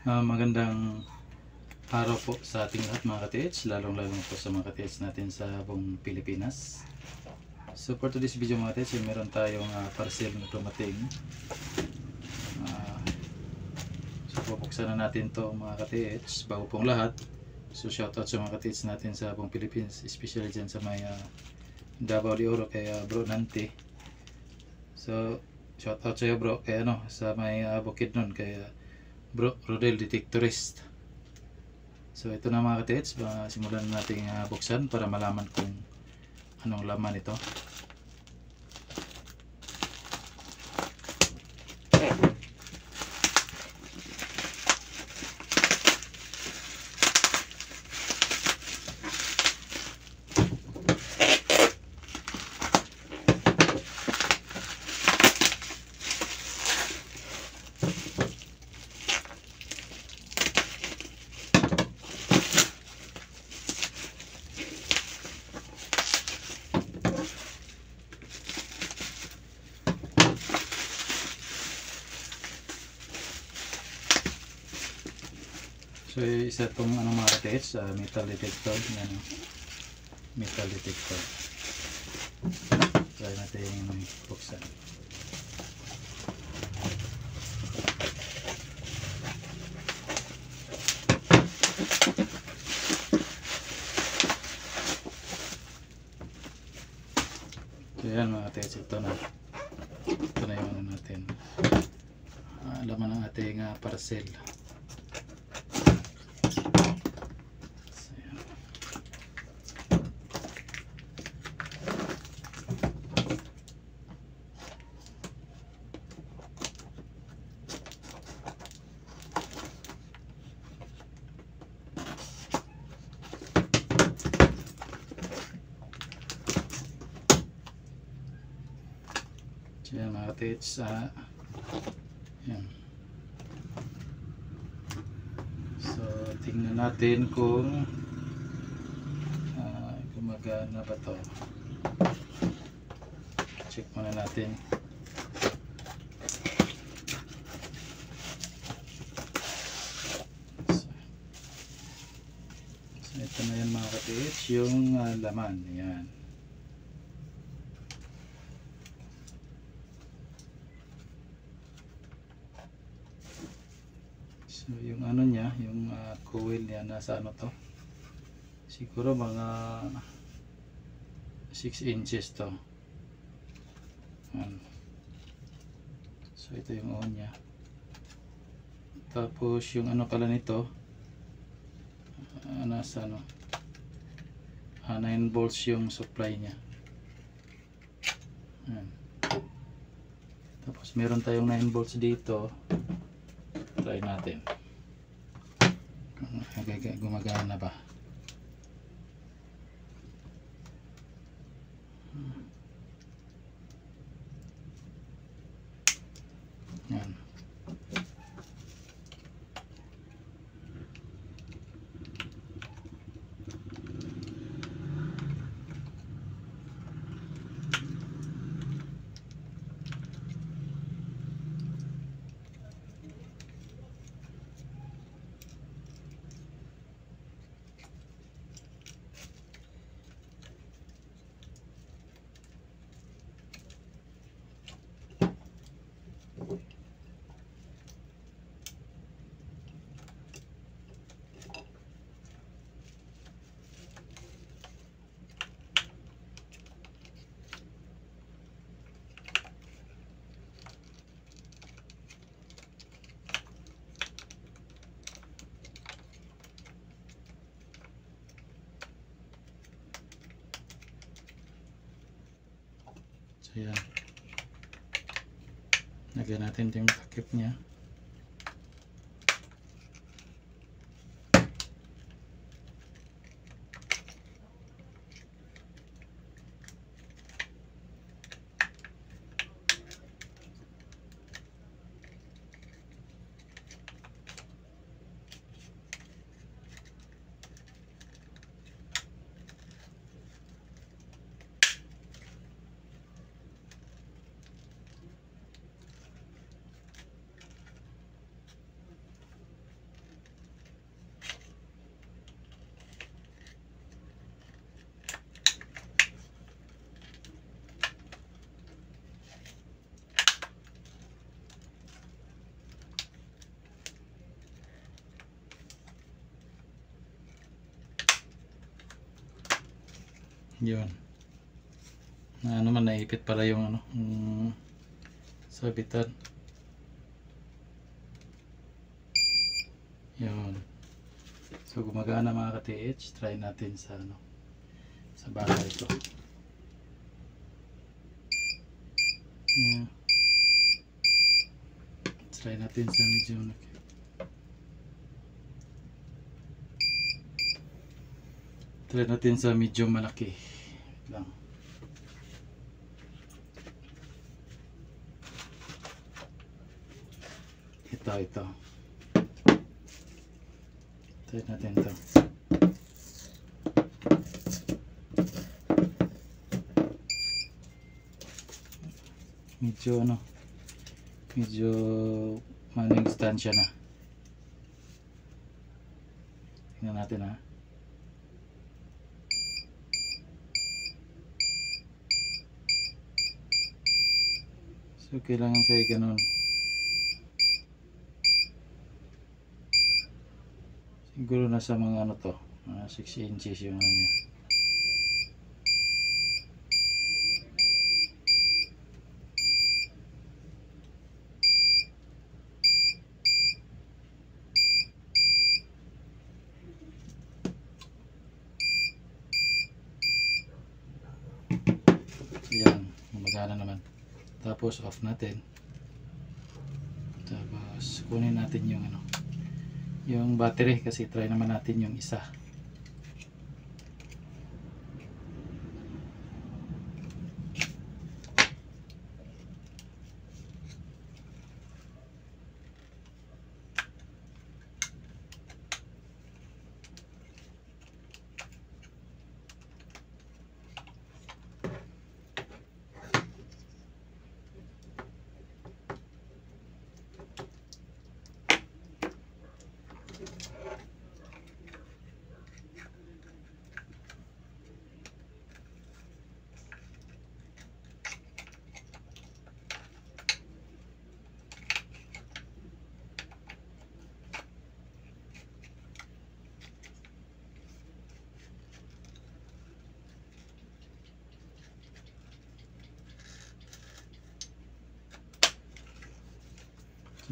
Magandang araw po sa ating lahat mga ka-TH, lalong-lalo po sa mga ka-TH natin sa buong Pilipinas. So for today's video mga ka-TH, meron tayong parcel na dumating. So bubuksan na natin to mga ka-TH bago pong lahat. So shoutout sa mga ka-TH natin sa buong Pilipinas, especially dyan sa may Davao de Oro kay Bro Nante. So shoutout sa iyo bro kay sa may Bukidnon kay Bro Rodel Detectorist. So ito na mga ka-TH, simulan natin buksan para malaman kung anong laman ito. So isa itong mga ka-TH, metal detector. Yan, metal detector. Try natin yung buksan. So yan mga ka-TH, ito na yung ano natin, laman ng ating parcel. So yan mga ka-TH, yan. So tingnan natin kung gumagana ba to. Check muna natin. So ito na yan mga ka-TH, yung laman. Yan. So yung ano niya, yung coil niya nasa ano to, siguro mga 6 inches to. So ito yung on niya. Tapos yung ano pala nito, nasa 9 volts yung supply niya. Tapos meron tayong 9 volts dito. Try natin gumagana ba. Yan. So yan, lagyan natin yung takip niya. Yun. Na ano man, naipit pala yung ano, sabitan. Yun. So gumagana mga ka-TH. Try natin sa ano, sa bahay ito. Yeah. Try natin sa medyo try natin sa medyo malaki lang. Ito. Try natin ito. Medyo ano, medyo maning distansya na. Tingnan natin ha. So kailangan sa'yo ganun. Siguro nasa mga ano to, 6 inches yung ano niya. Yan, gumagana naman. Tapos off natin. Tapos kunin natin yung ano, yung battery, kasi try naman natin yung isa.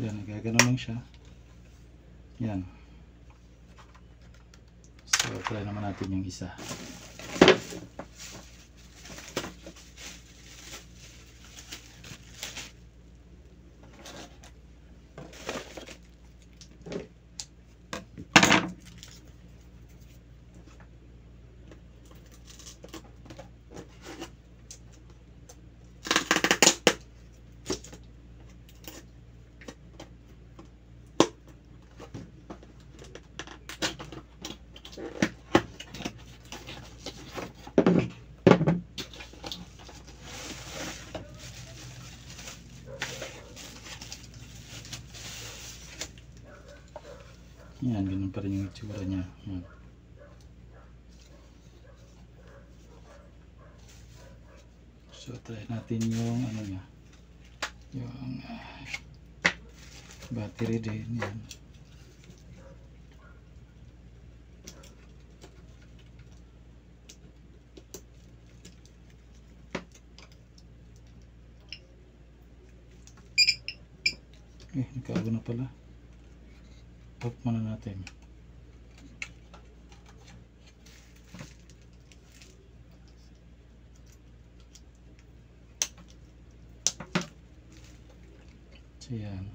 Yan, nagagano lang siya. Yan. So, try naman natin yung isa. Yan, ganun pa rin yung itsura niya. Yan. So, try natin yung ano niya. Yung battery din. Yan. Nagkago na pala. Pop muna natin. So yan.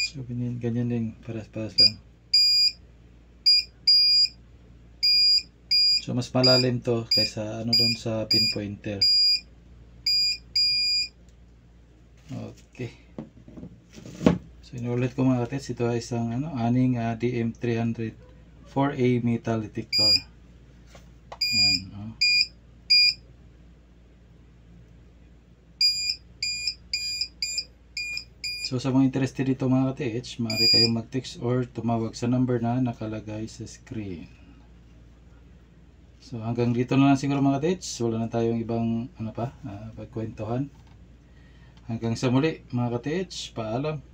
So ganyan din, paras-paras lang. So mas malalim to kaysa ano doon sa pinpointer. Okay. So inulit ko mga katets, ito ay isang ano, aning DM300 4A metal detector. Yan, oh. So sa mga interested dito mga ka-TH, maaari kayong mag-text or tumawag sa number na nakalagay sa screen. So hanggang dito na lang siguro mga ka-TH. Wala na tayong ibang pagkwentuhan. Hanggang sa muli mga ka-TH, paalam.